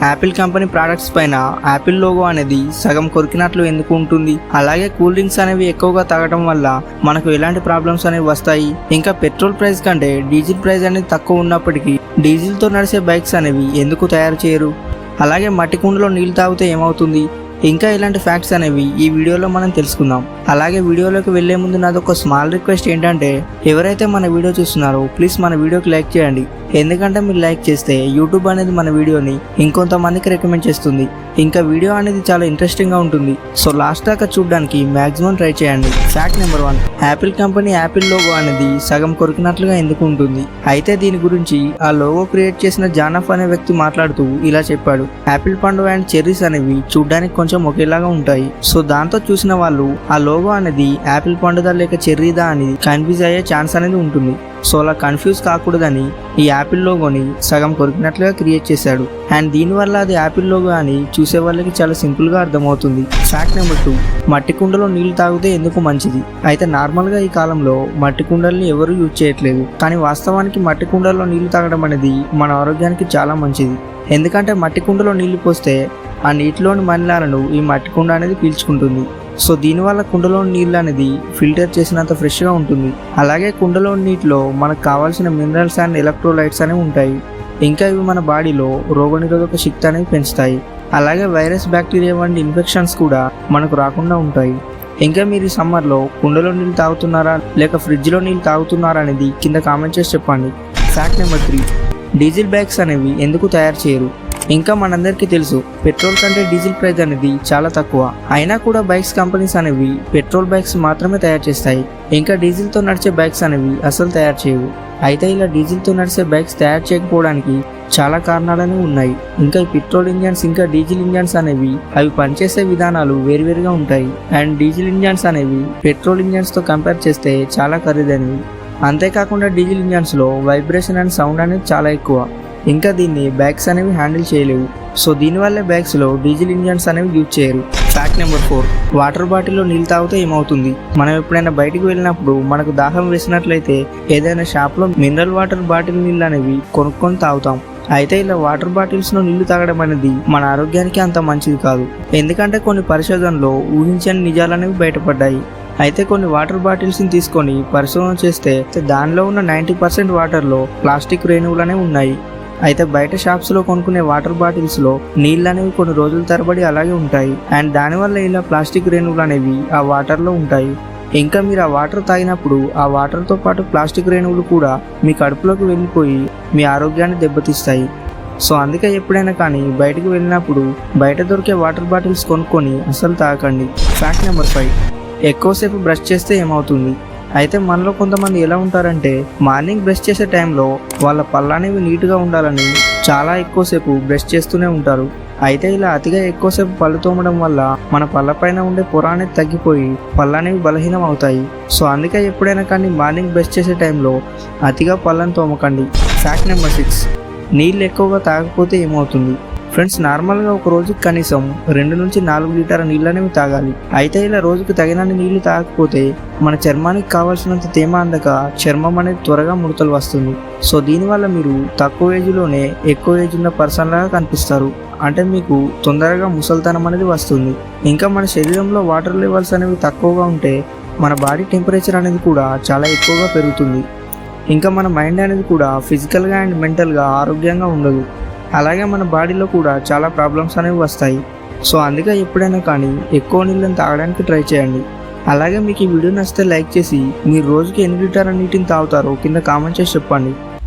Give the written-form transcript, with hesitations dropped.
Apple company products పైన Apple logo అనేది సగం కొరికినట్లు ఎందుకు ఉంటుంది? అలాగే కూల్ డ్రింక్స్ అనేవి ఎక్కువగా తాగడం వల్ల మనకు ఎలాంటి ప్రాబ్లమ్స్ అనేవి వస్తాయి? ఇంకా పెట్రోల్ ప్రైస్ కంటే డీజిల్ ప్రైస్ అనేది తక్కువ ఉన్నప్పటికీ డీజిల్ తో నడిచే బైక్స్ అనేవి ఎందుకు తయారు చేయరు? అలాగే మట్టి కుండలో నీళ్లు తాగితే ఏమవుతుంది? ఇంకా ఇలాంటి ఫ్యాక్ట్స్ అనేవి ఈ వీడియోలో మనం తెలుసుకుందాం. అలాగే వీడియోలోకి వెళ్లే ముందు నాది ఒక స్మాల్ రిక్వెస్ట్ ఏంటంటే, ఎవరైతే మన వీడియో చూస్తున్నారో ప్లీజ్ మన వీడియోకి లైక్ చేయండి. ఎందుకంటే మీరు లైక్ చేస్తే యూట్యూబ్ అనేది మన వీడియోని ఇంకొంతమందికి రికమెండ్ చేస్తుంది. ఇంకా వీడియో అనేది చాలా ఇంట్రెస్టింగ్ గా ఉంటుంది. సో లాస్ట్ దాకా చూడడానికి మాక్సిమం ట్రై చేయండి. Fact number 1, Apple company Apple logo అనేది సగం కొరికినట్లుగా ఎందుకు ఉంటుంది? అయితే దీని గురించి ఆ లోగో క్రియేట్ చేసిన జానఫ్ అనే వ్యక్తి మాట్లాడుతూ ఇలా చెప్పాడు. యాపిల్ పండు అండ్ చెర్రీస్ అనేవి చూడడానికి కొంచెం ఒకేలాగా ఉంటాయి. సో దాంతో చూసిన వాళ్ళు ఆ లోగో అనేది యాపిల్ పండుదా లేక చెర్రీదా అని కన్ఫ్యూజ్ అయ్యే ఛాన్స్ అనేది ఉంటుంది. సో అలా కన్ఫ్యూజ్ కాకూడదని ఈ యాపిల్ లోగోని సగం కొరికినట్లుగా క్రియేట్ చేశాడు. అండ్ దీనివల్ల అది యాపిల్ లోగో అని చూసే వాళ్ళకి చాలా సింపుల్ గా అర్థమవుతుంది. ఫ్యాక్ట్ నెంబర్ 2, మట్టి కుండలో నీళ్లు తాగితే ఎందుకు మంచిది? అయితే నార్మల్ గా ఈ కాలంలో మట్టి కుండల్ని ఎవరు యూజ్ చేయట్లేదు. కానీ వాస్తవానికి మట్టి కుండలో నీళ్లు తాగడం అనేది మన ఆరోగ్యానికి చాలా మంచిది. ఎందుకంటే మట్టి కుండలో నీళ్లు పోస్తే ఆ నీటిలోని మలినాలను ఈ మట్టి కుండ అనేది పీల్చుకుంటుంది. సో దీనివల్ల కుండలో నీళ్ళు అనేది ఫిల్టర్ చేసినంత ఫ్రెష్గా ఉంటుంది. అలాగే కుండలో నీటిలో మనకు కావాల్సిన మినరల్స్ అండ్ ఎలక్ట్రోలైట్స్ అనేవి ఉంటాయి. ఇంకా ఇవి మన బాడీలో రోగనిరోధక శక్తి అనేవి పెంచుతాయి. అలాగే వైరస్, బ్యాక్టీరియా వంటి ఇన్ఫెక్షన్స్ కూడా మనకు రాకుండా ఉంటాయి. ఇంకా మీరు ఈ సమ్మర్లో కుండలో నీళ్ళు తాగుతున్నారా లేక ఫ్రిడ్జ్లో నీళ్ళు తాగుతున్నారా అనేది కింద కామెంట్ చేసి చెప్పండి. ఫ్యాక్ట్ నెంబర్ 3, డీజిల్ బైక్స్ అనేవి ఎందుకు తయారు చేయరు? ఇంకా మనందరికీ తెలుసు, పెట్రోల్ కంటే డీజిల్ ప్రైస్ అనేది చాలా తక్కువ. అయినా కూడా బైక్స్ కంపెనీస్ అనేవి పెట్రోల్ బైక్స్ మాత్రమే తయారు చేస్తాయి. ఇంకా డీజిల్తో నడిచే బైక్స్ అనేవి అసలు తయారు చేయవు. అయితే ఇలా డీజిల్తో నడిచే బైక్స్ తయారు చేయకపోవడానికి చాలా కారణాలనే ఉన్నాయి. ఇంకా ఈ పెట్రోల్ ఇంజన్స్ ఇంకా డీజిల్ ఇంజన్స్ అనేవి అవి పనిచేసే విధానాలు వేరువేరుగా ఉంటాయి. అండ్ డీజిల్ ఇంజన్స్ అనేవి పెట్రోల్ ఇంజన్స్తో కంపేర్ చేస్తే చాలా ఖరీదైనవి. అంతేకాకుండా డీజిల్ ఇంజన్స్లో వైబ్రేషన్ అండ్ సౌండ్ అనేది చాలా ఎక్కువ. ఇంకా దీన్ని బైక్స్ అనేవి హ్యాండిల్ చేయలేవు. సో దీనివల్లే బైక్స్లో డీజిల్ ఇంజన్స్ అనేవి యూజ్ చేయరు. ఫ్యాక్ట్ నెంబర్ 4, వాటర్ బాటిల్లో నీళ్ళు తాగితే ఏమవుతుంది? మనం ఎప్పుడైనా బయటికి వెళ్ళినప్పుడు మనకు దాహం వేసినట్లయితే ఏదైనా షాప్లో మినరల్ వాటర్ బాటిల్ నీళ్ళు అనేవి కొనుక్కొని తాగుతాం. అయితే ఇలా వాటర్ బాటిల్స్లో నీళ్లు తాగడం అనేది మన ఆరోగ్యానికి అంత మంచిది కాదు. ఎందుకంటే కొన్ని పరిశోధనలో ఊహించని నిజాలు అనేవి బయటపడ్డాయి. అయితే కొన్ని వాటర్ బాటిల్స్ని తీసుకొని పరిశోధన చేస్తే దానిలో ఉన్న 90% వాటర్లో ప్లాస్టిక్ రేణువులు అనేవి ఉన్నాయి. అయితే బయట షాప్స్లో కొనుక్కునే వాటర్ బాటిల్స్లో నీళ్ళు అనేవి కొన్ని రోజుల తరబడి అలాగే ఉంటాయి. అండ్ దానివల్ల ఇలా ప్లాస్టిక్ రేణువులు అనేవి ఆ వాటర్లో ఉంటాయి. ఇంకా మీరు ఆ వాటర్ తాగినప్పుడు ఆ వాటర్తో పాటు ప్లాస్టిక్ రేణువులు కూడా మీ కడుపులోకి వెళ్ళిపోయి మీ ఆరోగ్యాన్ని దెబ్బతీస్తాయి. సో అందుకే ఎప్పుడైనా కానీ బయటకు వెళ్ళినప్పుడు బయట దొరికే వాటర్ బాటిల్స్ కొనుక్కొని అసలు తాగకండి. ఫ్యాక్ట్ నెంబర్ 5, ఎక్కువసేపు బ్రష్ చేస్తే ఏమవుతుంది? అయితే మనలో కొంతమంది ఎలా ఉంటారంటే, మార్నింగ్ బ్రష్ చేసే టైంలో వాళ్ళ పళ్ళు అనేవి నీట్గా ఉండాలని చాలా ఎక్కువసేపు బ్రష్ చేస్తూనే ఉంటారు. అయితే ఇలా అతిగా ఎక్కువసేపు పళ్ళు తోమడం వల్ల మన పళ్ళపైన ఉండే పొర అనేది తగ్గిపోయి పళ్ళు అనేవి బలహీనం అవుతాయి. సో అందుకే ఎప్పుడైనా కానీ మార్నింగ్ బ్రష్ చేసే టైంలో అతిగా పళ్ళను తోమకండి. ఫ్యాక్ట్ నెంబర్ 6, నీళ్ళు ఎక్కువగా తాగకపోతే ఏమవుతుంది? ఫ్రెండ్స్, నార్మల్గా ఒక రోజుకి కనీసం 2 నుంచి 4 లీటర్ల నీళ్ళు అనేవి తాగాలి. అయితే ఇలా రోజుకి తగినన్ని నీళ్లు తాగకపోతే మన చర్మానికి కావాల్సినంత తేమ అందక చర్మం అనేది త్వరగా ముడతలు వస్తుంది. సో దీనివల్ల మీరు తక్కువ ఏజ్లోనే ఎక్కువ ఏజ్ ఉన్న పర్సన్ లాగా కనిపిస్తారు. అంటే మీకు తొందరగా ముసల్తనం అనేది వస్తుంది. ఇంకా మన శరీరంలో వాటర్ లెవెల్స్ అనేవి తక్కువగా ఉంటే మన బాడీ టెంపరేచర్ అనేది కూడా చాలా ఎక్కువగా పెరుగుతుంది. ఇంకా మన మైండ్ అనేది కూడా ఫిజికల్గా అండ్ మెంటల్గా ఆరోగ్యంగా ఉండదు. అలాగే మన బాడీలో కూడా చాలా ప్రాబ్లమ్స్ అనేవి వస్తాయి. సో అందుకే ఎప్పుడైనా కానీ ఎక్కువ నీళ్ళని తాగడానికి ట్రై చేయండి. అలాగే మీకు ఈ వీడియో నచ్చితే లైక్ చేసి మీరు రోజుకి 8 లీటర్ల నీటిని తాగుతారో కింద కామెంట్ చేసి చెప్పండి.